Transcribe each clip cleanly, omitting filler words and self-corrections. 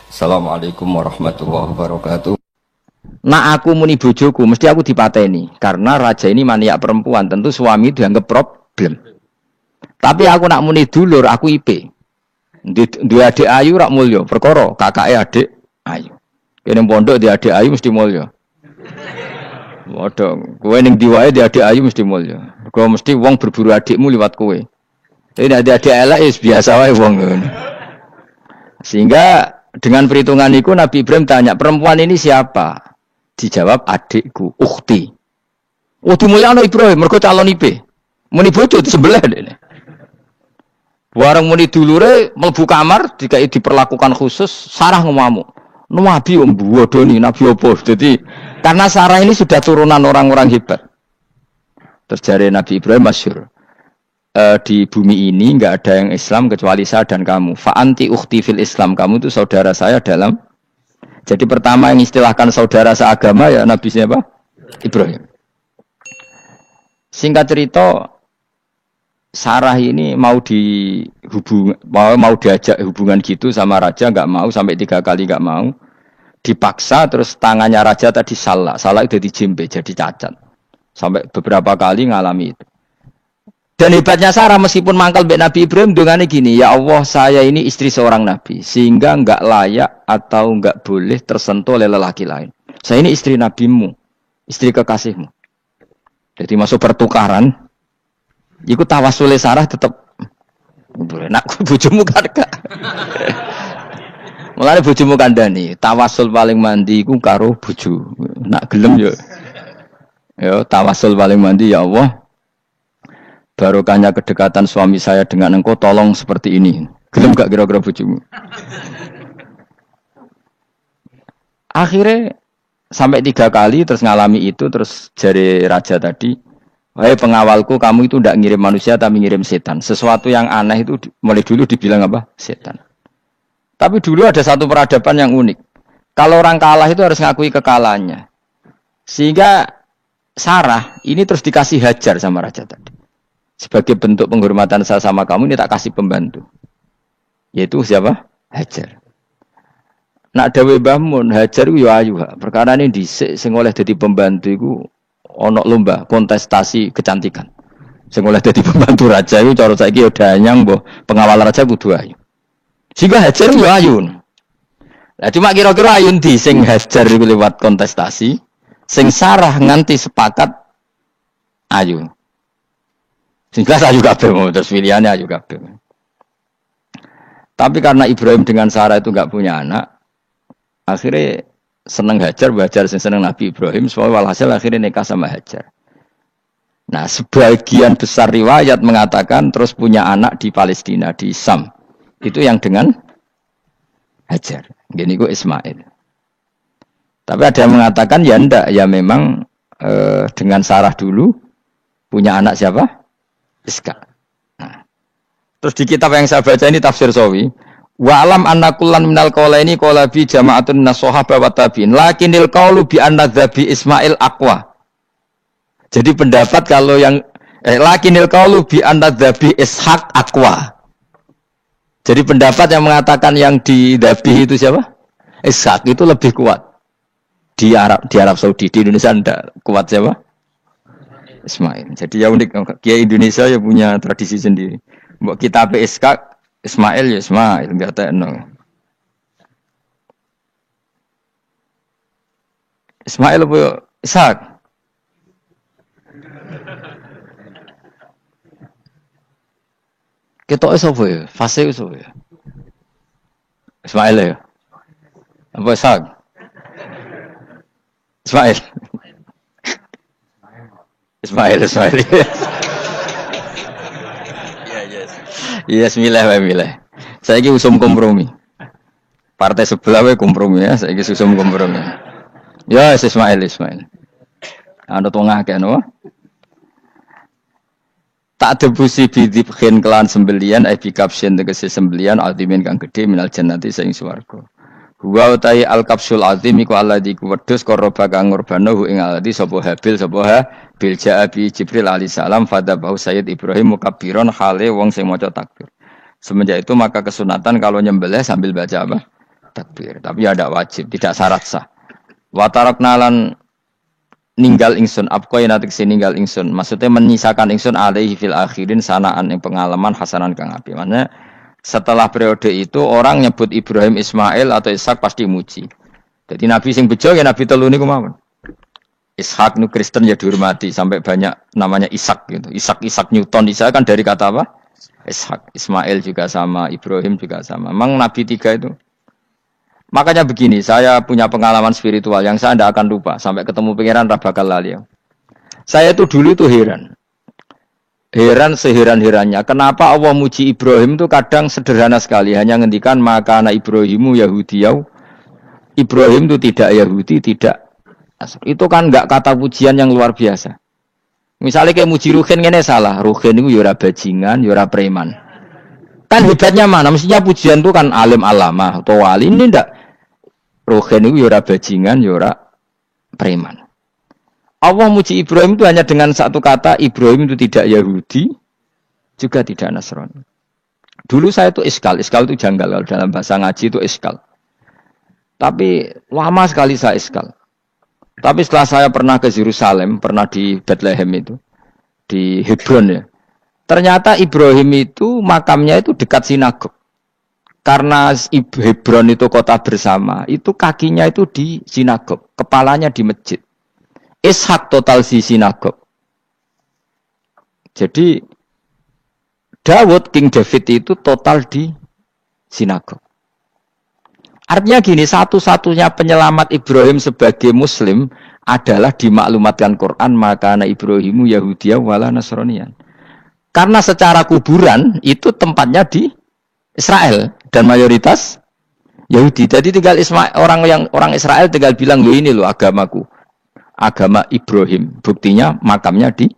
Assalamualaikum warahmatullahi wabarakatuh. Nak aku muni bojoku, mesti aku dipateni. Karena raja ini maniak perempuan, tentu suami dianggap problem. Tapi aku nak muni dulur, aku IP. Dua adik ayu rak mulya, perkara kakake adik ayu. Kene pondok di adik ayu mesti mulya. Waduh, kowe ning diwae di adik ayu mesti mulya. Kowe mesti wong berburu adikmu liwat kowe. Ini adik-adik elek biasa wae wong ngono. Sehingga dengan perhitungan itu Nabi Ibrahim tanya, perempuan ini siapa? Dijawab adikku, ukhti. Oh dimulyakno Ibrahim, mergo calon IP. Muni bojo sebelah dene. Warang muni dulure mlebu kamar dikai diperlakukan khusus, Sarah ngamuk. Nabi om bodoni, Nabi opo. Jadi karena Sarah ini sudah turunan orang-orang hebat. Terjadi Nabi Ibrahim masyhur. Di bumi ini enggak ada yang Islam kecuali saya dan kamu. Fa anti ukhti fil Islam, kamu itu saudara saya dalam. Jadi pertama yang istilahkan saudara seagama ya Nabi siapa? Ibrahim. Singkat cerita, Sarah ini mau diajak hubungan gitu sama raja, enggak mau, sampai 3 kali enggak mau. Dipaksa, terus tangannya raja tadi salah itu dijimbe, jadi cacat. Sampai beberapa kali ngalami itu. Dan hebatnya Sarah meskipun mangkal mbek Nabi Ibrahim dongane gini, ya Allah saya ini istri seorang Nabi sehingga enggak layak atau enggak boleh tersentuh oleh lelaki lain. Saya ini istri nabimu, istri kekasihmu. Jadi masuk pertukaran, iku tawassul Sarah tetap boleh nak bojomu kan gak. Mulane bojomu kandhani, tawassul paling mandi iku karo bojo. Nak gelem yo. Yo tawassul paling mandi ya Allah. Barokahnya kedekatan suami saya dengan engkau, tolong seperti ini. Gelem gak kira-kira bojomu? Akhirnya sampai 3 kali terus ngalami itu, terus jari raja tadi, wahai pengawalku, kamu itu tidak ngirim manusia tapi ngirim setan. Sesuatu yang aneh itu mulai dulu dibilang apa? Setan. Tapi dulu ada satu peradaban yang unik. Kalau orang kalah itu harus ngakui kekalahannya. Sehingga Sarah ini terus dikasih Hajar sama raja tadi. Sebagai bentuk penghormatan saya sama kamu, ini tak kasih pembantu. Yaitu siapa? Hajar. Nak dawe Mbah Mun, Hajar ku yo ayu. Perkara ini dhisik sing oleh dadi pembantu iku ana lomba kontestasi kecantikan. Sing oleh dadi pembantu raja iku cara saiki yo danyang mbah, pengawal raja kudu ayu. Sehingga Hajar yo ayu. Lah cuma kira-kira ayu ndi sing Hajar iku lewat kontestasi, sing Sarah nganti sepakat ayu. Sehingga saya juga bingung, terus pilihannya juga bingung. Tapi karena Ibrahim dengan Sarah itu enggak punya anak, akhirnya seneng Hajar, seneng Nabi Ibrahim, soalnya walhasil akhirnya nikah sama Hajar. Nah, sebagian besar riwayat mengatakan terus punya anak di Palestina, di Sam. Itu yang dengan Hajar. Gini gue Ismail. Tapi ada yang mengatakan ya enggak, ya memang dengan Sarah dulu punya anak siapa? Iska. Nah. Terus di kitab yang saya baca ini tafsir Sawi, wa alam anna kullan minal qaulaini qala bi jama'atun minas sahabah wa tabi'in lakinil qaulu bi anna dzabi Ismail aqwa. Jadi pendapat kalau yang lakinil qaulu bi anna dzabi Ishaq aqwa. Jadi pendapat yang mengatakan yang didzabi itu siapa? Ishaq itu lebih kuat. Di Arab Saudi, di Indonesia enggak kuat siapa? Ismail. Jadi ya unik, Kiai Indonesia ya punya tradisi sendiri. Mbok kita PSK Ismail ya Ismail, enggak tekno. Ismail apa Ishak? Ketok sapa ya? Fase sapa ya? Ismail ya. Apa Ishak? Ismail. Ismail. Iya, milih. Saya ini usum kompromi. Partai sebelah kompromi ya, saya ini usum kompromi. Ya, Ismail. Anu tengah kan, wah. Tak debusi bidibkhin kelan sembelian, bikapsin tegesi sembelian, altimin kang gede minal jannati saing swarga. Wa utai al-kapsul azim iku alladzi kuwedhus qaraba kang ngurbanohu ing alladzi sapa Habil bil ja'abi Jibril alaihi salam fadabahu Sayyid Ibrahim mukabbiron hale wong sing maca takbir. Semenjak itu maka kesunatan kalau nyembelih sambil baca apa? takbir. Tapi ada wajib, tidak syarat sah. Wa tarakna lan ninggal ingsun abqain atik ninggal ingsun. Maksudnya menyisakan ingsun alaihi fil akhirin sanaan yang pengalaman hasanan kang api. Maksudnya setelah periode itu orang nyebut Ibrahim, Ismail atau Ishak pasti muji. Jadi nabi sing bejo ya nabi telu niku mawon. Ishak nu Kristen ya dihormati sampai banyak namanya Ishak gitu. Ishak Newton Ishak kan dari kata apa? Ishak. Ismail juga sama, Ibrahim juga sama. Memang nabi tiga itu. Makanya begini, saya punya pengalaman spiritual yang saya tidak akan lupa sampai ketemu pangeran ra bakal lali. Saya itu dulu itu heran seheran-herannya. Kenapa Allah muji Ibrahim itu kadang sederhana sekali, hanya ngendikan maka anak Ibrahimu Yahudiyau. Ibrahim itu tidak Yahudi, tidak. Itu kan enggak kata pujian yang luar biasa. Misalnya kayak muji Ruhin ini salah. Ruhin itu yura bajingan, yura preman. Kan hebatnya mana? Mestinya pujian itu kan alim alama atau wali. Ini enggak. Ruhin itu yura bajingan, yura preman. Allah muji Ibrahim itu hanya dengan satu kata. Ibrahim itu tidak Yahudi, juga tidak Nasrani. Dulu saya itu iskal itu janggal. Kalau dalam bahasa ngaji itu iskal. Tapi lama sekali saya iskal. Tapi setelah saya pernah ke Yerusalem, pernah di Bethlehem itu, di Hebron ya. Ternyata Ibrahim itu makamnya itu dekat sinagog. Karena Hebron itu kota bersama, itu kakinya itu di sinagog, kepalanya di masjid. Ishak total di sinagog. Jadi King David itu total di sinagog. Artinya gini, satu-satunya penyelamat Ibrahim sebagai Muslim adalah dimaklumatkan Quran maka anak Ibrahimu Yahudiyah wala Nasraniyan. Karena secara kuburan itu tempatnya di Israel dan mayoritas Yahudi. Jadi tinggal orang Israel tinggal bilang ini loh agamaku, agama Ibrahim. Buktinya makamnya di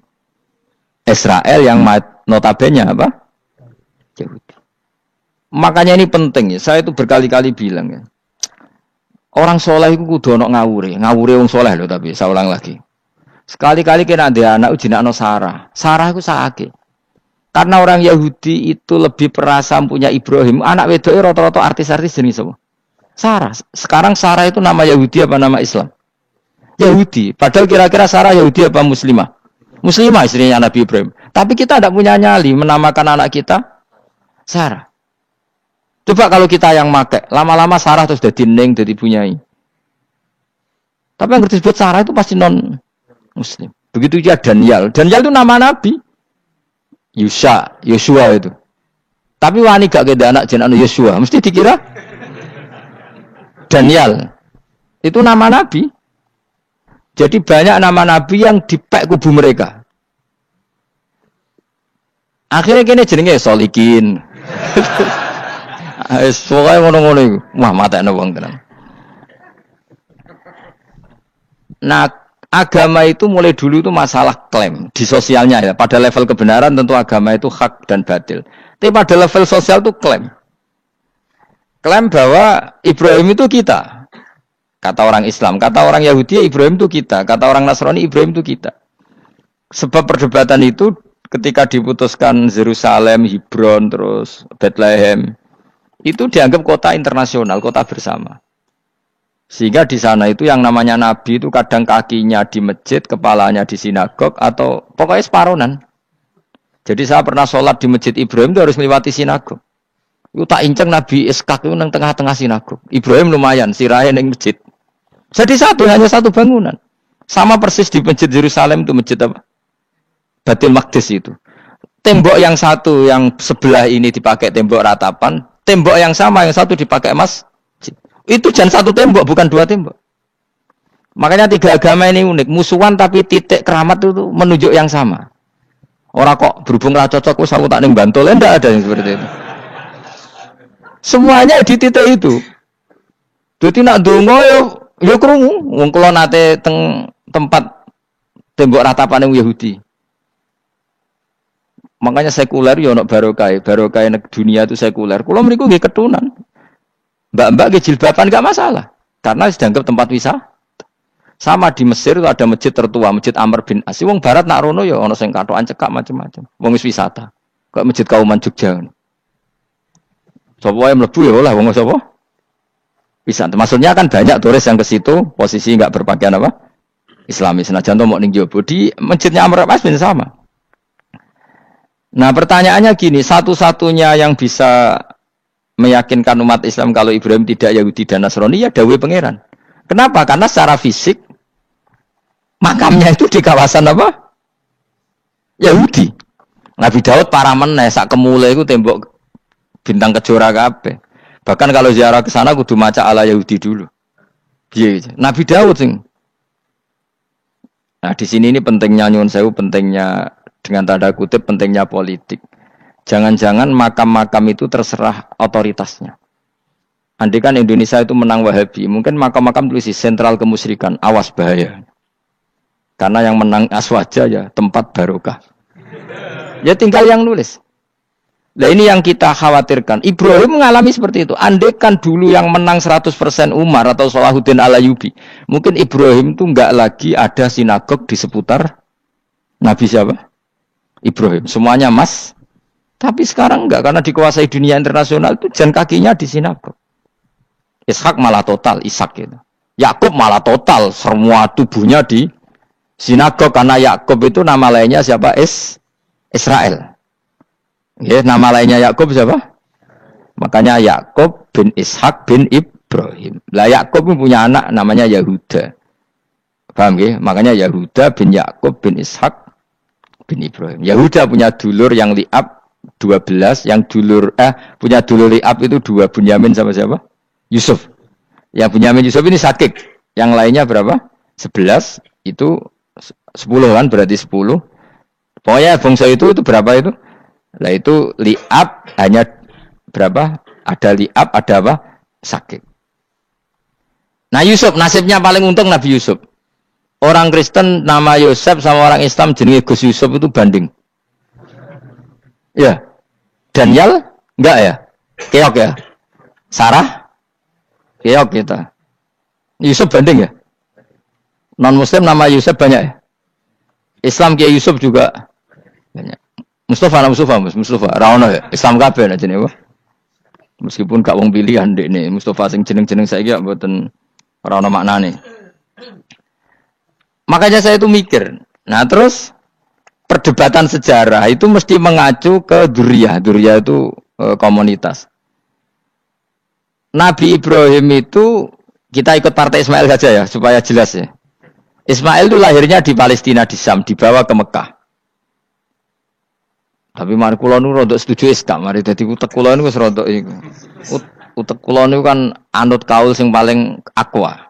Israel yang notabene apa? Yahudi. Makanya ini penting ya. Saya itu berkali-kali bilang ya. Orang soleh itu kudu ono ngawure wong soleh loh tapi saya ulang lagi. Sekali-kali kena ada anak ujinakno Sarah. Sarah itu sakit. Karena orang Yahudi itu lebih perasa punya Ibrahim. Anak wedoknya rata-rata artis-artis jenis apa? Sarah. Sekarang Sarah itu nama Yahudi apa nama Islam? Yahudi. Padahal kira-kira Sarah Yahudi apa Muslimah? Muslimah istrinya Nabi Ibrahim. Tapi kita tidak punya nyali menamakan anak kita Sarah. Coba kalau kita yang make, lama-lama Sarah terus jadi neng, jadi punyai. Tapi yang disebut Sarah itu pasti non Muslim. Begitu juga Daniel. Daniel itu nama Nabi. Yosua itu. Tapi wani gak ada anak jenenge Yosua, mesti dikira Daniel. Itu nama Nabi. Jadi banyak nama Nabi yang dipek kubu mereka. Akhirnya kene jenenge Solikin. Soalnya ngono-ngono iku. Wah, matekno wong tenan. Nah, agama itu mulai dulu itu masalah klaim di sosialnya ya. Pada level kebenaran tentu agama itu hak dan batil. Tapi pada level sosial itu klaim. Klaim bahwa Ibrahim itu kita. Kata orang Islam, kata orang Yahudi Ibrahim itu kita, kata orang Nasrani Ibrahim itu kita. Sebab perdebatan itu ketika diputuskan Yerusalem, Hebron, terus Bethlehem itu dianggap kota internasional, kota bersama. Sehingga di sana itu yang namanya Nabi itu kadang kakinya di masjid, kepalanya di sinagog, atau pokoknya separonan. Jadi saya pernah sholat di masjid Ibrahim itu harus melewati sinagog. Itu tak inceng Nabi Ishak itu nang tengah-tengah sinagog. Ibrahim lumayan, sirahe ning masjid. Jadi hanya satu bangunan. Sama persis di masjid Yerusalem itu masjid apa? Baitul Maqdis itu. Tembok yang satu yang sebelah ini dipakai tembok ratapan. Tembok yang sama, yang satu dipakai emas. Itu jangan satu tembok, bukan dua tembok. Makanya tiga agama ini unik. Musuhan tapi titik keramat itu menunjuk yang sama. Orang kok berhubung ra cocok, aku tak ning Bantul. Enggak ada yang seperti itu. Semuanya di titik itu. Jadi nak donga yo krungu. Wong kula nate teng tempat tembok ratapan yang Yahudi. Makanya sekuler ya ono barokah dunia itu sekuler. Kula mriku nggih ketunan. Mbak-mbak nggih jilbaban enggak masalah. Karena dianggap tempat wisata. Sama di Mesir itu ada masjid tertua, Masjid Amr bin As. Wong barat nak rono ya ono sing katokan cekak macam-macam. Wong wis wisata. Kok Masjid Kauman Jogja. Sapa wae mlebu ya oleh wong sapa? Bisa. Maksudnya kan banyak turis yang ke situ posisi nggak berpakaian apa? Islami. Senajan to mau ning jowo di masjidnya Amr bin sama. Nah, pertanyaannya gini, satu-satunya yang bisa meyakinkan umat Islam kalau Ibrahim tidak Yahudi dan Nasrani ya dawuh pangeran. Kenapa? Karena secara fisik makamnya itu di kawasan apa? Yahudi. Nabi Daud para meneh sak kemule iku tembok bintang kejora kabeh. Bahkan kalau ziarah ke sana kudu maca ala Yahudi dulu. Piye? Nabi Daud sing. Nah, di sini ini pentingnya nyuwun sewu, pentingnya dengan tanda kutip pentingnya politik. Jangan-jangan makam-makam itu terserah otoritasnya. Andai kan Indonesia itu menang Wahabi, mungkin makam-makam tulis sentral kemusyrikan, awas bahaya. Karena yang menang Aswaja ya tempat barokah. Ya tinggal yang nulis. Nah ini yang kita khawatirkan. Ibrahim mengalami seperti itu. Andai kan dulu yang menang 100% Umar atau Salahuddin Al-Ayyubi, mungkin Ibrahim itu enggak lagi ada sinagog di seputar Nabi siapa? Ibrahim. Semuanya mas. Tapi sekarang enggak, karena dikuasai dunia internasional itu jalan kakinya di sinagog. Ishak malah total, Ishak gitu. Yakub malah total, semua tubuhnya di sinagog, karena Yakub itu nama lainnya siapa? Israel. Ya, nama lainnya Yakub siapa? Makanya Yakub bin Ishak bin Ibrahim. Lah Yakub punya anak namanya Yahuda. Paham ya? Makanya Yahuda bin Yakub bin Ishak bin Ibrahim. Yahuda punya dulur yang li'ab 12, yang dulur punya dulur li'ab itu 2, Bunyamin sama siapa? Yusuf. Yang Bunyamin Yusuf ini sakit. Yang lainnya berapa? 11, itu 10 kan, berarti 10. Pokoknya bangsa itu berapa itu? Lah itu li'ab hanya berapa? Ada li'ab, ada apa? Sakit. Nah Yusuf, nasibnya paling untung Nabi Yusuf. Orang Kristen nama Yosef sama orang Islam jenenge Gus Yusuf itu banding. Ya. Daniel? Enggak ya? Keok ya? Sarah? Keok kita. Yusuf banding ya? Non-Muslim nama Yusuf banyak ya? Islam Kiai Yusuf juga banyak. Mustafa. Raono ya? Islam kabeh nek jenenge. Meskipun gak wong pilihan ndekne, Mustafa sing jeneng-jeneng saiki mboten ora ana maknane. Makanya saya itu mikir. Nah terus perdebatan sejarah itu mesti mengacu ke Duriyah. Duriyah itu komunitas. Nabi Ibrahim itu, kita ikut partai Ismail saja ya, supaya jelas ya. Ismail itu lahirnya di Palestina, di Syam, dibawa ke Mekah. Tapi mari kula nu rodok setuju Islam, mari dadi utek kula niku wis rodok iku. Utek kula niku kan anut kaul sing paling akwa.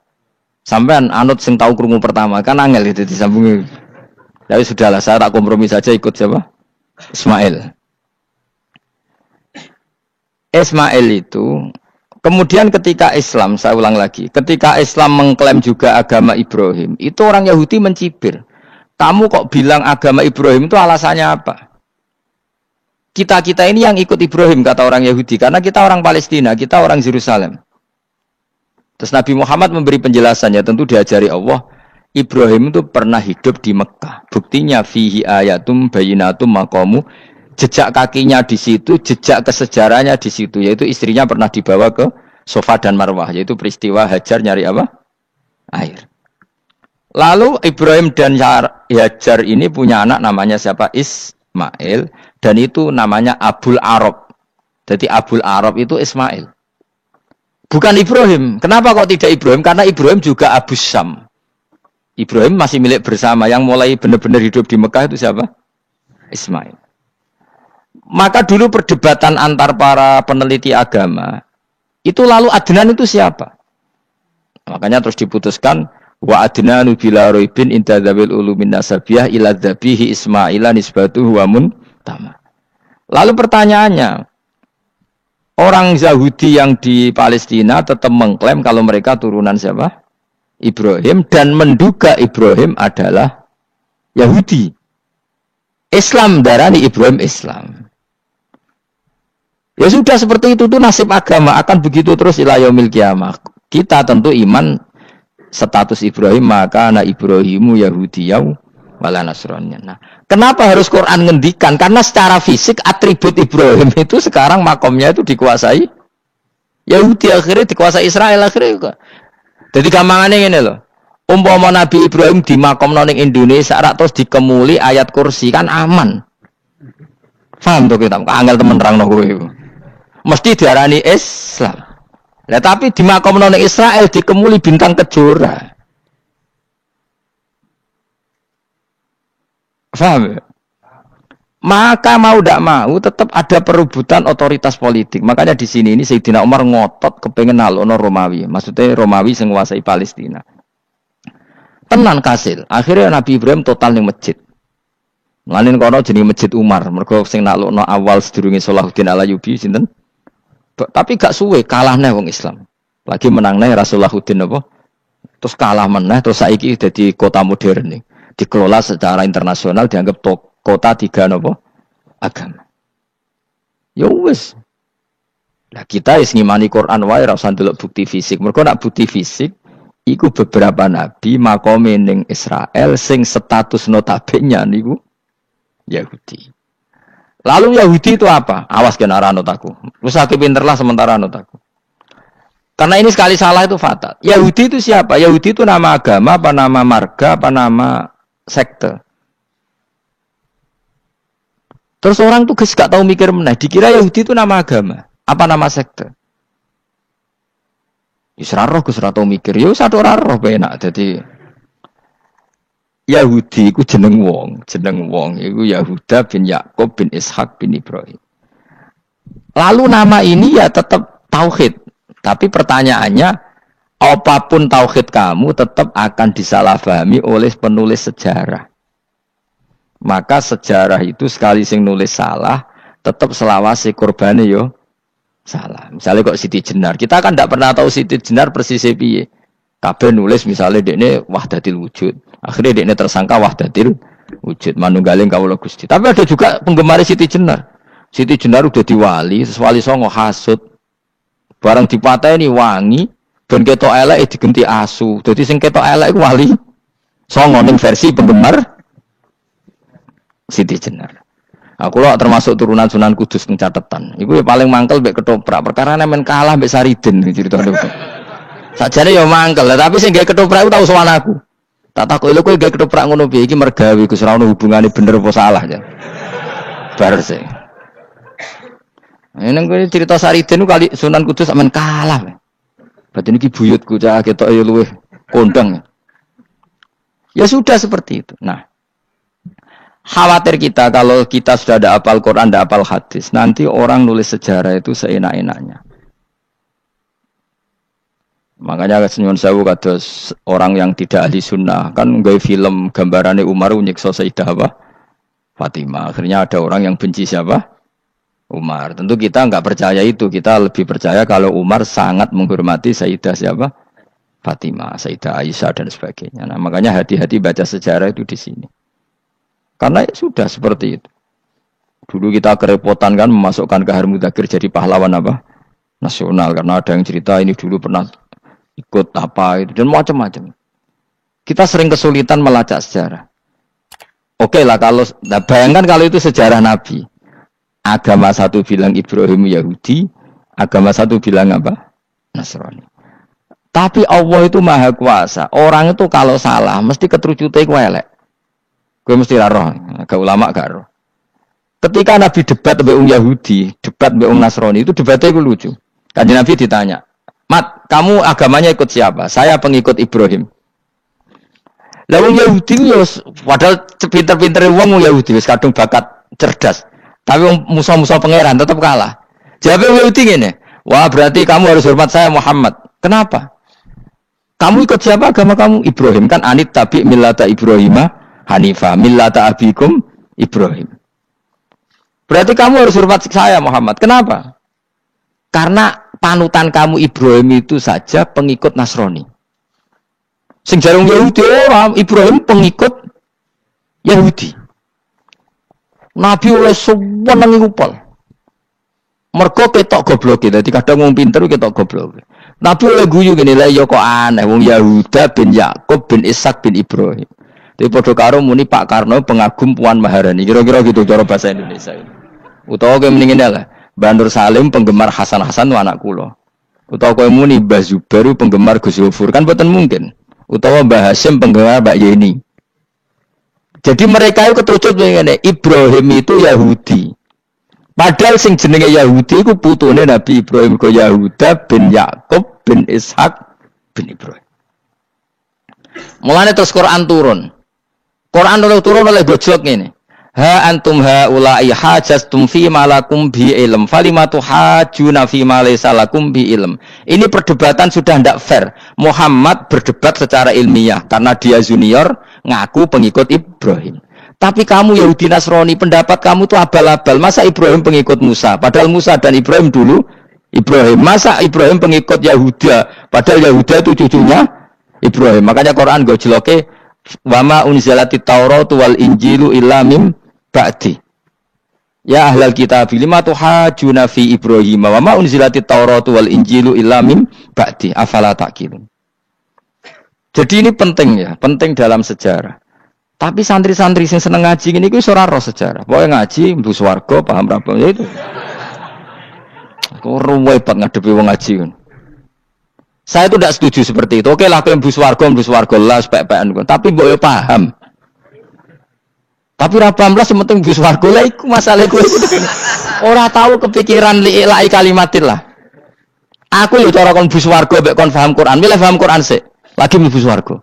Sampean anut sing tahu krungu pertama, kan angel itu disambungi. Tapi sudahlah, saya tak kompromi saja ikut siapa? Ismail. Ismail itu, kemudian ketika Islam, saya ulang lagi, ketika Islam mengklaim juga agama Ibrahim, itu orang Yahudi mencibir. Kamu kok bilang agama Ibrahim itu alasannya apa? Kita-kita ini yang ikut Ibrahim, kata orang Yahudi, karena kita orang Palestina, kita orang Yerusalem. Terus Nabi Muhammad memberi penjelasannya, tentu diajari Allah, Ibrahim itu pernah hidup di Mekah. Buktinya fihi ayatum bayinatum maqamu, jejak kakinya di situ, jejak kesejarahnya di situ, yaitu istrinya pernah dibawa ke Safa dan Marwah, yaitu peristiwa Hajar nyari apa? Air. Lalu Ibrahim dan Hajar ini punya anak namanya siapa? Ismail, dan itu namanya Abul Arab. Jadi Abul Arab itu Ismail. Bukan Ibrahim. Kenapa kok tidak Ibrahim? Karena Ibrahim juga Abu Syam. Ibrahim masih milik bersama. Yang mulai benar-benar hidup di Mekah itu siapa? Ismail. Maka dulu perdebatan antar para peneliti agama, itu lalu Adnan itu siapa? Makanya terus diputuskan, wa adnanu bila roibin inda dzawil ulumin nasabiyah ila dzabihi Ismaila nisbatuhu wa muntama. Lalu pertanyaannya, orang Yahudi yang di Palestina tetap mengklaim kalau mereka turunan siapa? Ibrahim, dan menduga Ibrahim adalah Yahudi. Islam darani Ibrahim Islam. Ya sudah seperti itu tuh nasib agama akan begitu terus ila yaumil qiyamah. Kita tentu iman status Ibrahim, maka anak Ibrahimu Yahudiyau wala Nasraniyan. Nah, kenapa harus Quran ngendikan? Karena secara fisik atribut Ibrahim itu sekarang makomnya itu dikuasai Yahudi akhirnya dikuasai Israel akhirnya juga. Jadi gampangane ngene lho. Umpama Nabi Ibrahim dimakamno ning Indonesia rak terus dikemuli ayat kursi kan aman. Paham to kita? Angel temen nerangno kowe. Mesti diarani Islam. Lah tapi dimakamno ning Israel dikemuli bintang kejora. Paham? Maka mau tidak mau tetap ada perebutan otoritas politik. Makanya di sini ini Sayyidina Umar ngotot kepengen nalono Romawi. Maksudnya Romawi sing nguasai Palestina. Tenan kasil. Akhirnya Nabi Ibrahim total ning masjid. Mulane kono jenenge Masjid Umar. Mergo sing nalono awal sedurunge Salahuddin Alayubi sinten? Tapi gak suwe kalahne wong Islam. Lagi menangne Rasulullahuddin apa? Terus kalah meneh terus saiki dadi kota modern nih. Dikelola secara internasional dianggap kota tiga nopo agama. Ya wis. Lah kita wis ngimani Quran wae ora usah ndelok bukti fisik. Mergo nak bukti fisik iku beberapa nabi makome ning Israel sing status notabene niku Yahudi. Lalu Yahudi itu apa? Awas kena ranut aku. Wis aku pinterlah sementara ranut aku. Karena ini sekali salah itu fatal. Yahudi itu siapa? Yahudi itu nama agama, apa nama marga, apa nama sekte. Terus orang tuh gak tahu mikir meneh, dikira Yahudi itu nama agama, apa nama sekte. Isra roh Gus ora tau mikir, yo satu ora roh penak. Dadi Yahudi iku jeneng wong iku Yahuda bin Yakub bin Ishak bin Ibrahim. Lalu nama ini ya tetap tauhid, tapi pertanyaannya apapun tauhid kamu tetap akan disalahpahami oleh penulis sejarah. Maka sejarah itu sekali sing nulis salah, tetap selawase korbane yo salah. Misalnya kok Siti Jenar, kita kan tidak pernah tahu Siti Jenar persis piye. Kabeh nulis misalnya dekne wahdatil wujud. Akhirnya dekne tersangka wahdatil wujud, manunggaling kawula Gusti. Tapi ada juga penggemar Siti Jenar. Siti Jenar udah diwali, wali songo hasud. Barang dipateni wangi, ben ketok elek digenti asu. Dadi sing ketok elek iku wali songo ning versi penggemar Siti Jenar. Aku lho termasuk turunan Sunan Kudus ning catetan. Iku ya paling mangkel mbek ketoprak. Perkara men kalah mbek Saridin ceritane. Sakjane ya mangkel, tapi sing gawe ketoprak iku tau sowan aku. Tak takoki lho kowe gawe ketoprak ngono piye iki mergawe Gus ora ono hubungane bener apa salah ya. Bar sih. Nang kowe cerita Saridin kali Sunan Kudus men kalah. Berarti niki buyutku cah ketok ya luweh kondang. Ya sudah seperti itu. Nah, khawatir kita kalau kita sudah ada hafal Quran, ada hafal hadis, nanti orang nulis sejarah itu seenak-enaknya. Makanya senyum sewu kados orang yang tidak ahli sunnah kan nggawe film gambarannya Umar nyiksa Sayyidah apa? Fatimah. Akhirnya ada orang yang benci siapa? Umar. Tentu kita enggak percaya itu. Kita lebih percaya kalau Umar sangat menghormati Sayyidah siapa? Fatimah, Sayyidah Aisyah dan sebagainya. Nah, makanya hati-hati baca sejarah itu di sini. Karena ya sudah seperti itu. Dulu kita kerepotan kan memasukkan Kahar Mudzakkir jadi pahlawan apa? Nasional. Karena ada yang cerita ini dulu pernah ikut apa itu dan macam-macam. Kita sering kesulitan melacak sejarah. Oke lah kalau bayangkan kalau itu sejarah Nabi. Agama satu bilang Ibrahim Yahudi, agama satu bilang apa? Nasrani. Tapi Allah itu maha kuasa. Orang itu kalau salah mesti keterucute ku elek. Kowe mesti ra roh, agak ulama gak roh. Ketika Nabi debat mbek wong Yahudi, debat mbek wong Nasrani itu debatnya itu lucu. Kanjeng Nabi ditanya, "Mat, kamu agamanya ikut siapa?" "Saya pengikut Ibrahim." Lah wong Yahudi yo padahal pinter-pintere wong Yahudi wis kadung bakat cerdas. Tapi wong musuh-musuh pangeran tetap kalah. Jawab wong Yahudi ngene, "Wah, berarti kamu harus hormat saya Muhammad." "Kenapa?" "Kamu ikut siapa agama kamu?" "Ibrahim." "Kan anit tabi millata Ibrahimah Hanifah millata abikum Ibrahim." "Berarti kamu harus hormat saya Muhammad." "Kenapa?" "Karena panutan kamu Ibrahim itu saja pengikut Nasrani." Sing jarung Yahudi ora, Ibrahim pengikut Yahudi. Nabi oleh seneng iku pol. Mergo ketok gobloke, dadi kadang wong pinter ketok gobloke. Nabi oleh guyu ngene, "Lah ya kok aneh wong Yahuda bin Yakub bin Ishak bin Ibrahim." Tapi padha karo muni Pak Karno pengagum Puan Maharani. Kira-kira gitu cara bahasa Indonesia. Utawa kowe mendingin lah. Bandur Salim penggemar Hasan Hasan itu anak kula. Utawa kowe muni Mbah Zubair penggemar Gus Yofur kan boten mungkin. Utawa Mbah Hasyim penggemar Mbak Yeni. Jadi mereka itu ketucut ngene, Ibrahim itu Yahudi. Padahal sing jenenge Yahudi iku putune Nabi Ibrahim ko Yahuda bin Yakub bin Ishak bin Ibrahim. Mulane terus Quran turun. Quran turun oleh gojlok ngene. Ha antum haula'i hajastum fi ma lakum bi ilm falimatu hajuna fi ma laysa lakum bi ilm. Ini perdebatan sudah tidak fair. Muhammad berdebat secara ilmiah karena dia junior ngaku pengikut Ibrahim. Tapi kamu Yahudi Nasrani pendapat kamu tuh abal-abal. Masa Ibrahim pengikut Musa? Padahal Musa dan Ibrahim dulu Ibrahim. Masa Ibrahim pengikut Yahuda? Padahal Yahuda itu cucunya Ibrahim. Makanya Quran gojloke wa ma unzilatit Tauratu wal Injilu illa mim ba'di. Ya ahlal kitab lima tuhajuna fi Ibrahim wa ma unzilatit Tauratu wal Injilu illa mim ba'di. Afala taqilun. Jadi ini penting ya, penting dalam sejarah. Tapi santri-santri yang seneng ngaji ini ku ora roh sejarah. Pokoke ngaji mlebu swarga paham ra ya itu. Kok ruwet banget ngadepi wong ngaji kan. Saya itu tidak setuju seperti itu. Oke lah kowe mlebu swarga lah spek-pekan kon. Tapi mbok yo paham. Tapi ra paham lah sementing mlebu swarga lah iku masalah kowe itu. Ora tahu kepikiran li'ilai kalimatin lah. Aku yo cara kon mlebu swarga mek kon paham Quran, milih paham Quran sik. Lagi mlebu swarga.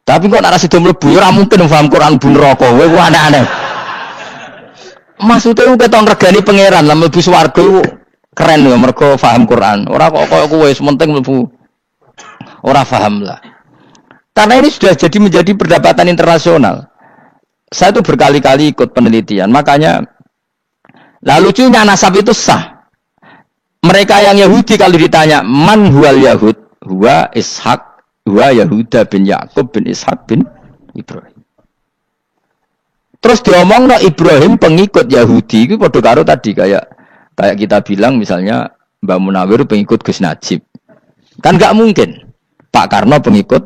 Tapi kok nek sido mlebu ora mungkin paham Quran bu neraka. Kowe aneh-aneh. Maksudnya keton regani pangeran lah mlebu swarga keren lho mergo paham Quran. Ora kok koyo kowe sementing mlebu. Ora paham lah. Karena ini sudah jadi menjadi perdebatan internasional. Saya tuh berkali-kali ikut penelitian. Makanya lah lucunya nasab itu sah. Mereka yang Yahudi kalau ditanya man huwal Yahud, huwa Ishak, huwa Yahuda bin Yakub bin Ishak bin Ibrahim. Terus diomong no Ibrahim pengikut Yahudi itu padha karo tadi kayak kita bilang misalnya Mbak Munawir pengikut Gus Najib. Kan enggak mungkin. Pak Karno pengikut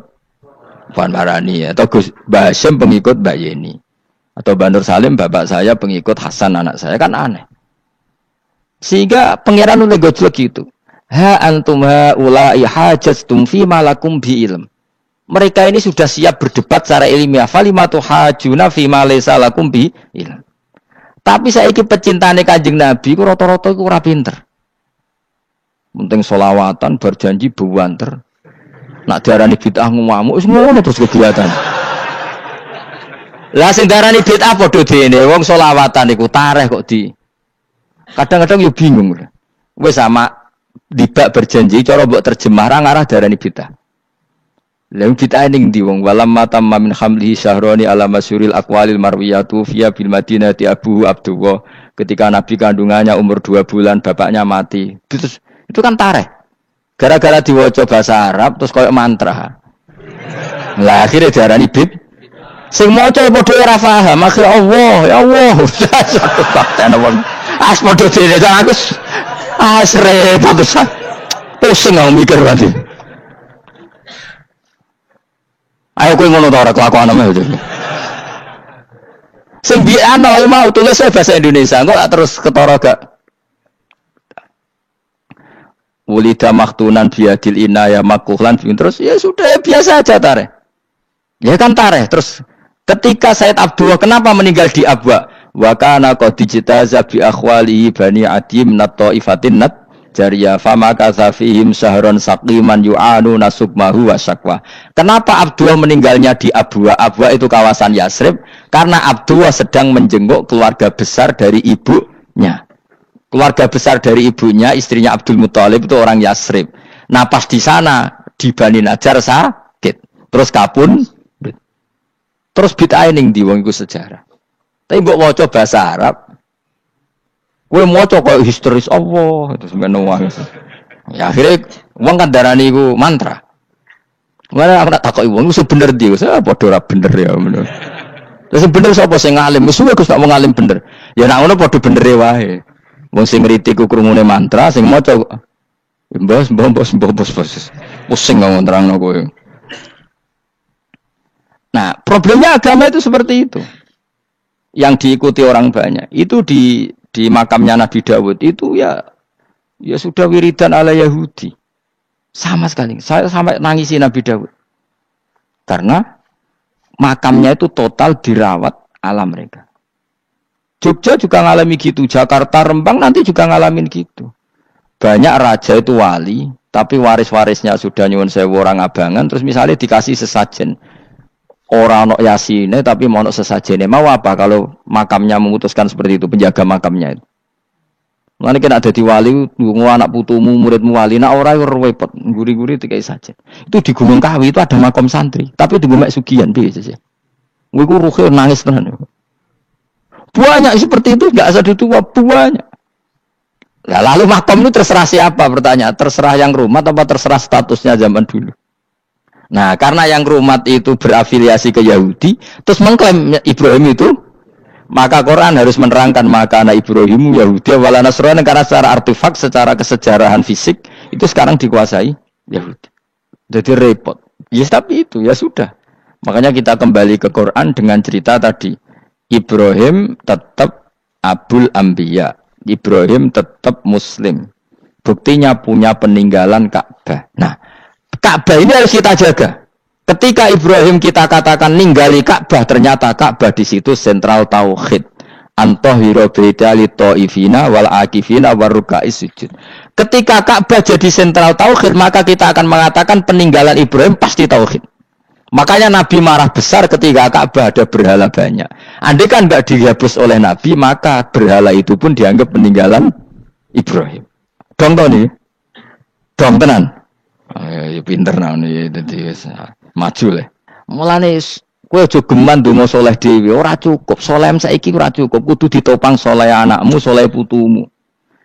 Puan Marani atau Gus Mbah Hasyim pengikut Mbak Yeni. Atau Mbak Nur Salim bapak saya pengikut Hasan anak saya kan aneh. Sehingga pangeran oleh gojlok gitu. Ha antum haula'i hajastum fi ma lakum bi ilm. Mereka ini sudah siap berdebat secara ilmiah. Falimatu hajuna fi ma laysa lakum bi ilm. Tapi saiki pecintane Kanjeng Nabi ku rata-rata iku ora pinter. Penting selawatan berjanji buwanter. Nak diarani bid'ah ngamuk wis ngono terus kegiatan. Lah sing diarani bid'ah padha dene wong selawatan iku tareh kok di. Kadang-kadang yo bingung. Wis sama dibak berjanji cara mbok terjemah ra ngarah darani bid'ah. Lha bid'ah ning ndi wong walam matamma min hamlihi syahrani ala masyuril aqwalil marwiyatu fiya bil madinati Abu Abdullah ketika nabi kandungannya umur 2 bulan bapaknya mati. Terus itu kan tareh. Gara-gara diwaca bahasa Arab terus koyo mantra. Lah akhirnya diarani bid. Sing maca padha ora paham, akhire Allah, ya Allah. Satu bakten wong. As padha dene aku. Repot tenan. Pusing aku mikir berarti. Ayo kowe ngono ta ora kelakuan ame. Sing biyen mau tulis bahasa Indonesia, kok terus ketara gak. Wulida maktunan biadil inaya makuhlan terus ya sudah ya biasa aja tareh. Ya kan tareh terus ketika Said Abdullah kenapa meninggal di Abwa? Wa kana qad dijtaza bi akhwalihi bani adim nat taifatin nat jariya fama kasafihim syahron saqiman yu'anu nasukmahu wa syakwa. Kenapa Abdullah meninggalnya di Abwa? Abwa itu kawasan Yasrib karena Abdullah sedang menjenguk keluarga besar dari ibunya. Keluarga besar dari ibunya, istrinya Abdul Muthalib itu orang Yasrib. Nah pas di sana di Bani Najjar sakit, terus kapun, terus bid'ah ning di wong iku sejarah. Tapi mbok waca bahasa Arab, kowe maca kok historis Allah, terus ngono wae. Ya akhirnya wong kan darani iku mantra. Mana aku nak takoki wong iku bener ndi, saya padha ora bener ya ngono. Terus bener sapa sing ngalim? Wis Gus tak wong ngalim bener. Ya nek ngono padha bener wae. Wong sing ngritik ku krungune mantra, sing maca mbos. Pusing ngomong terangno kowe. Nah, problemnya agama itu seperti itu. Yang diikuti orang banyak. Itu di makamnya Nabi Dawud itu ya Ya sudah wiridan ala Yahudi. Sama sekali. Saya sampai nangisi Nabi Daud. Karena makamnya itu total dirawat ala mereka. Jogja juga ngalami gitu. Jakarta, Rembang nanti juga ngalamin gitu. Banyak raja itu wali, tapi waris-warisnya sudah nyuwun sewu orang abangan, terus misalnya dikasih sesajen. Orang ono yasine tapi mau ono sesajene. Mau apa kalau makamnya memutuskan seperti itu, penjaga makamnya itu. Mulane kena dadi wali, nggo anak putumu, muridmu wali, nek ora repot, guri-guri dikai saja. Itu di Gunung Kawi itu ada makam santri, tapi di Gunung Sugihan piye sih. Kowe ku ruhe nangis tenan. Banyak seperti itu enggak usah ditua banyak. Nah, lalu makam itu terserah siapa pertanyaan? Terserah yang rumat apa terserah statusnya zaman dulu? Nah, karena yang rumat itu berafiliasi ke Yahudi, terus mengklaim Ibrahim itu, maka Quran harus menerangkan maka anak Ibrahim Yahudi wala Nasrani, karena secara artefak, secara kesejarahan fisik itu sekarang dikuasai Yahudi. Jadi repot. Ya tapi itu ya sudah. Makanya kita kembali ke Quran dengan cerita tadi. Ibrahim tetap Abul Anbiya. Ibrahim tetap Muslim. Buktinya punya peninggalan Ka'bah. Nah, Ka'bah ini harus kita jaga. Ketika Ibrahim kita katakan ninggali Ka'bah, ternyata Ka'bah di situ sentral tauhid. Antahira bidali ta'ifina wal akifina waruka'is sujud. Ketika Ka'bah jadi sentral tauhid, maka kita akan mengatakan peninggalan Ibrahim pasti tauhid. Makanya Nabi marah besar ketika Ka'bah ada berhala banyak. Andai kan enggak dihapus oleh Nabi, maka berhala itu pun dianggap peninggalan Ibrahim. Dong to nih. Dong tenan. Ya pinter nih dadi maju le. Mulane kowe aja geman donga saleh dhewe, ora cukup. Saleh saiki ora cukup, kudu ditopang saleh anakmu, saleh putumu.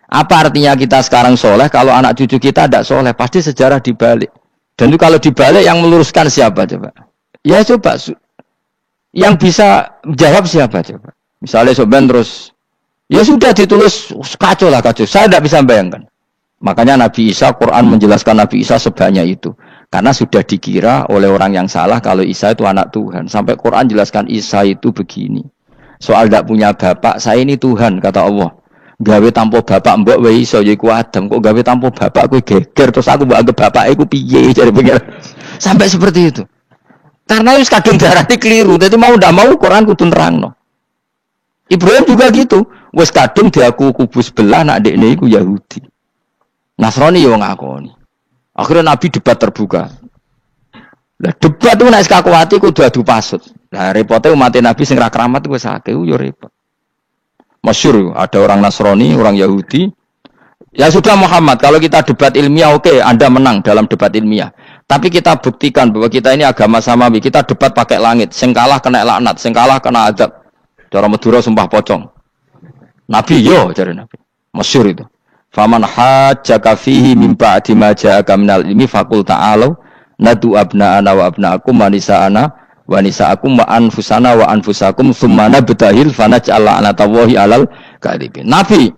Apa artinya kita sekarang saleh kalau anak cucu kita tidak saleh? Pasti sejarah dibalik. Dan itu kalau dibalik yang meluruskan siapa coba? Ya coba yang bisa jawab siapa coba? Misalnya soben terus ya sudah ditulis kacau lah kacau. Saya tidak bisa bayangkan. Makanya Nabi Isa, Quran menjelaskan Nabi Isa sebanyak itu. Karena sudah dikira oleh orang yang salah kalau Isa itu anak Tuhan. Sampai Quran jelaskan Isa itu begini. Soal tidak punya bapak, saya ini Tuhan kata Allah. Gawe tanpa bapak mbok wae iso ya iku Adam, kok gawe tanpa bapak kowe geger terus aku mbok anggap bapak iku piye jare pengen. Sampai seperti itu. Karena wis kadung darane keliru, dadi mau ndak mau Quran kudu nerangno. Ibrahim juga gitu, wis kadung diaku kubu sebelah nak dekne iku Yahudi. Nasrani yo ngakoni. Akhirnya Nabi debat terbuka. Lah debat itu nek kakuati kudu adu pasut. Lah repote umat Nabi sing ra keramat wis akeh yo repot. Masyhur ada orang Nasrani, orang Yahudi. Ya sudah Muhammad, kalau kita debat ilmiah oke, Anda menang dalam debat ilmiah. Tapi kita buktikan bahwa kita ini agama samawi. Kita debat pakai langit, sing kalah kena laknat, sing kalah kena adab. Cara Madura sumpah pocong. Nabi yo cari Nabi. Masyhur itu. Faman hajjaka fihi min ba'di ma ja'aka minal ilmi faqul ta'alu nadu abna'ana wa abna'akum wa nisa'ana wa nisa'akum wa anfusana wa anfusakum tsumma nabtahil fanaj'al la'natallahi 'alal kadhibin. Nabi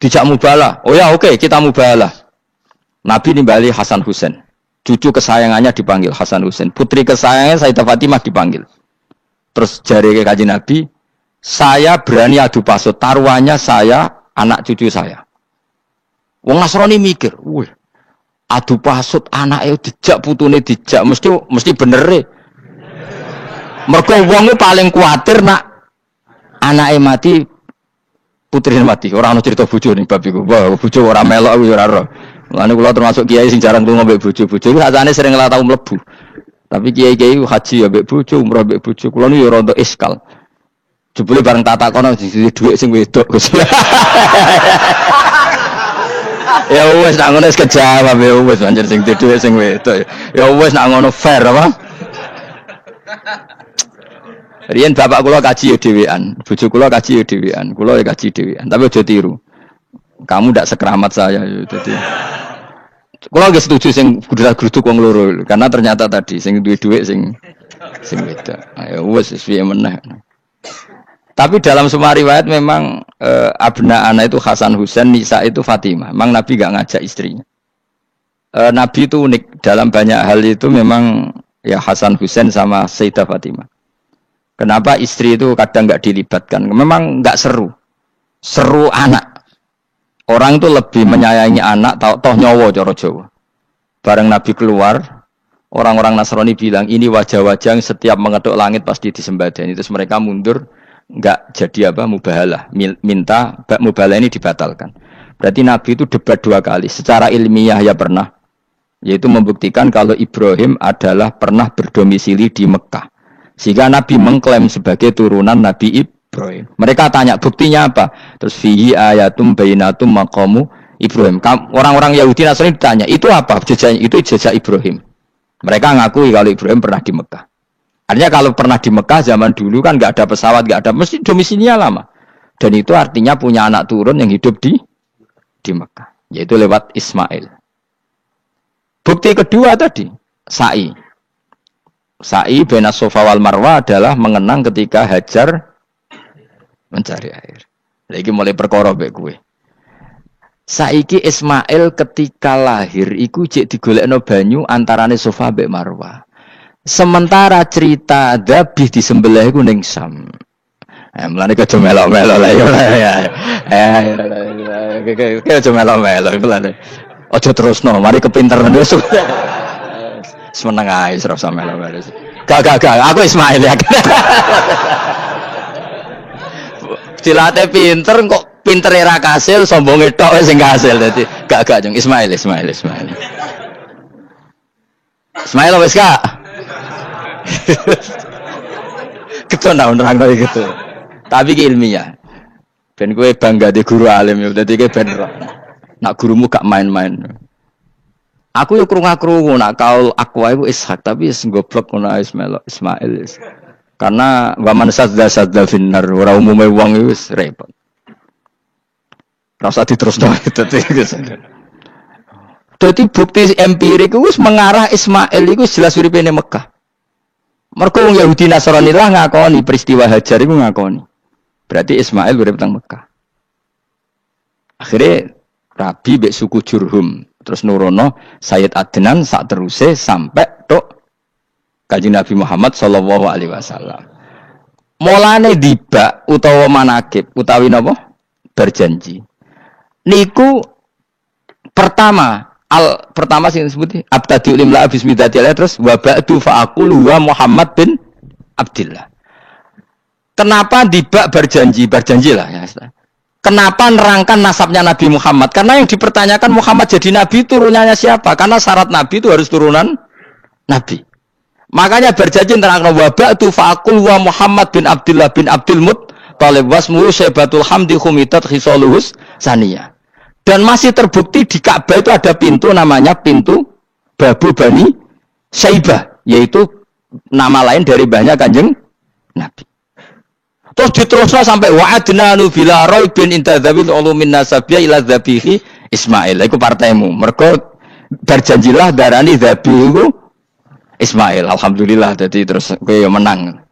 dijak mubalah. Oh ya oke, kita mubalah. Nabi nimbali Hasan Husain. Cucu kesayangannya dipanggil Hasan Husain. Putri kesayangannya Sayyidah Fatimah dipanggil. Terus jari ke Kanjeng Nabi, saya berani adu pasut, taruhannya saya, anak cucu saya. Wong Nasrani mikir, wih, adu pasut anaknya dijak putune dijak mesti bener e. Mergo wong paling kuatir nak anake mati putrine mati. Ora ana cerita bojo ning bab iku. Wah, bojo ora melok aku ora ora. Mulane kula termasuk kiai sing jarang lunga mbek bojo. Bojo iku sakjane sering lah tau mlebu. Tapi kiai-kiai haji ya mbek bojo, umrah mbek bojo. Kula niku ya ora entuk iskal. Jebule bareng tak takono sing dhuwit sing wedok. Ya wis nak ngono wis kejawab ya wis pancen sing dhuwit sing wedok. Ya wis nak ngono fair apa? Riyen bapak kula kaji ya dhewean, bojo kula kaji ya dhewean, kula ya kaji dhewean, tapi aja tiru. Kamu ndak sekeramat saya ya dadi. Kula nggih setuju sing grudak-gruduk wong loro karena ternyata tadi sing duwe dhuwit sing wedok. Ya wis piye meneh. Tapi dalam semua riwayat memang abna ana itu Hasan Husain, Nisa itu Fatimah. Memang Nabi enggak ngajak istrinya. Nabi itu unik dalam banyak hal itu memang ya Hasan Husain sama Sayyidah Fatimah. Kenapa istri itu kadang enggak dilibatkan? Memang enggak seru. Seru anak. Orang itu lebih menyayangi anak toh nyawa cara Jawa. Bareng Nabi keluar, orang-orang Nasrani bilang ini wajah-wajah yang setiap mengetuk langit pasti disembadani. Terus mereka mundur, enggak jadi mubahalah. Minta mubahalah ini dibatalkan. Berarti Nabi itu debat 2 kali. Secara ilmiah ya pernah, yaitu membuktikan kalau Ibrahim adalah pernah berdomisili di Mekah. Sehingga Nabi mengklaim sebagai turunan Nabi Ibrahim. Mereka tanya buktinya apa? Terus fihi ayatum bainatum maqamu Ibrahim. Orang-orang Yahudi Nasrani ditanya, itu apa? Jejaknya itu jejak Ibrahim. Mereka ngakui kalau Ibrahim pernah di Mekah. Artinya kalau pernah di Mekah zaman dulu kan nggak ada pesawat, nggak ada, mesti domisilinya lama. Dan itu artinya punya anak turun yang hidup di Mekah, yaitu lewat Ismail. Bukti kedua tadi, sa'i. Sa'i baina Safa wal Marwah adalah mengenang ketika Hajar mencari air. Lagi mulai perkara mbek kowe. Saiki Ismail ketika lahir iku jek digolekno banyu antarane Safa mbek Marwah. Sementara cerita dzabih disembelih iku ning Sam. Mulane kejo melok-melok lah ya. Kejo melok-melok mulane. Aja terusno, mari kepinteran wis. Semeneng ae ora usah melok-melok. Gak, aku Ismail ya. Dilate pinter kok pintere ra kasil sombonge tok wis sing kasil dadi gak jeng Ismail. Ismail wis gak. Keton nerang gitu. Tapi ki ilmiah. Ben kowe bangga di guru alim ya dadi kowe ben nak gurumu gak main-main. Aku yo krungu-krungu nak kaul Aqwa iku Ishak tapi wis goblok ngono Ismail. Karena waman sadza finnar ora umume wong wis repot. Ora usah diterusno dadi bukti empirik wis mengarah Ismail iku jelas uripe ning Mekah. Mergo wong Yahudi Nasrani lah ngakoni peristiwa Hajar iku ngakoni. Berarti Ismail urip teng Mekah. Akhirnya Rabi mbek suku Jurhum terus nurono Sayyid Adnan sak teruse sampai tok Kanjeng Nabi Muhammad sallallahu alaihi wasallam. Mulane dibak utawa manakib utawi napa? Berjanji. Niku pertama sing disebut abtadiul imla bismillah terus wa ba'du fa aqulu wa Muhammad bin Abdullah. Kenapa dibak berjanji lah ya. Kenapa nerangkan nasabnya Nabi Muhammad? Karena yang dipertanyakan Muhammad jadi Nabi turunannya siapa? Karena syarat Nabi itu harus turunan Nabi. Makanya berjanji nerangkan wabak tu fa'akul wa Muhammad bin Abdullah bin Abdul Muttalib wasmuhu syaibatul hamdi khumitat khisaluhus saniyah. Dan masih terbukti di Ka'bah itu ada pintu namanya pintu Babu Bani Syaibah. Yaitu nama lain dari banyak Kanjeng Nabi. Terus diteruslah sampai wa'adnanu bila raibin intadzabil ulumin nasabiyah ila dzabihi Ismail. Itu partaimu. Mereka berjanjilah darani dzabihu Ismail. Alhamdulillah. Jadi terus gue menang.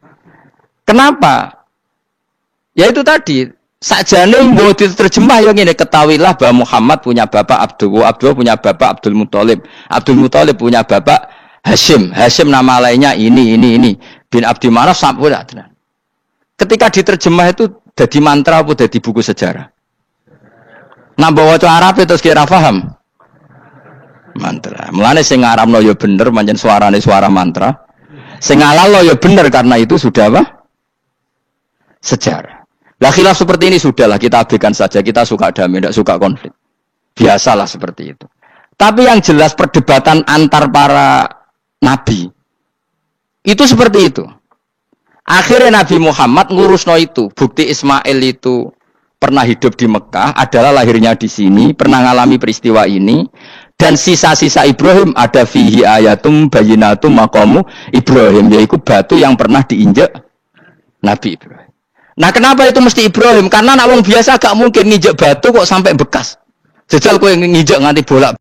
Kenapa? Ya itu tadi. Sakjane mau diterjemah yang ini ketahuilah bahwa Muhammad punya bapak Abdullah punya bapak Abdul Muttalib punya bapak Hashim nama lainnya ini bin Abdi Manaf sampai Adnan. Ketika diterjemah itu jadi mantra apa jadi buku sejarah. Nambah waca Arab itu kira paham. Mantra. Mulane sing ngarapno ya bener pancen suarane suara mantra. Sing ngalalo ya bener karena itu sudah apa? Sejarah. Lah khilaf seperti ini sudahlah kita abaikan saja. Kita suka damai, tidak suka konflik. Biasalah seperti itu. Tapi yang jelas perdebatan antar para nabi itu seperti itu. Akhirnya Nabi Muhammad ngurusno itu. Bukti Ismail itu pernah hidup di Mekah, adalah lahirnya di sini, pernah ngalami peristiwa ini. Dan sisa-sisa Ibrahim ada fihi ayatum bayinatum maqamu Ibrahim, yaitu batu yang pernah diinjak Nabi Ibrahim. Nah kenapa itu mesti Ibrahim? Karena nak wong biasa gak mungkin nginjek batu kok sampai bekas. Jajal kowe nginjek nganti bolak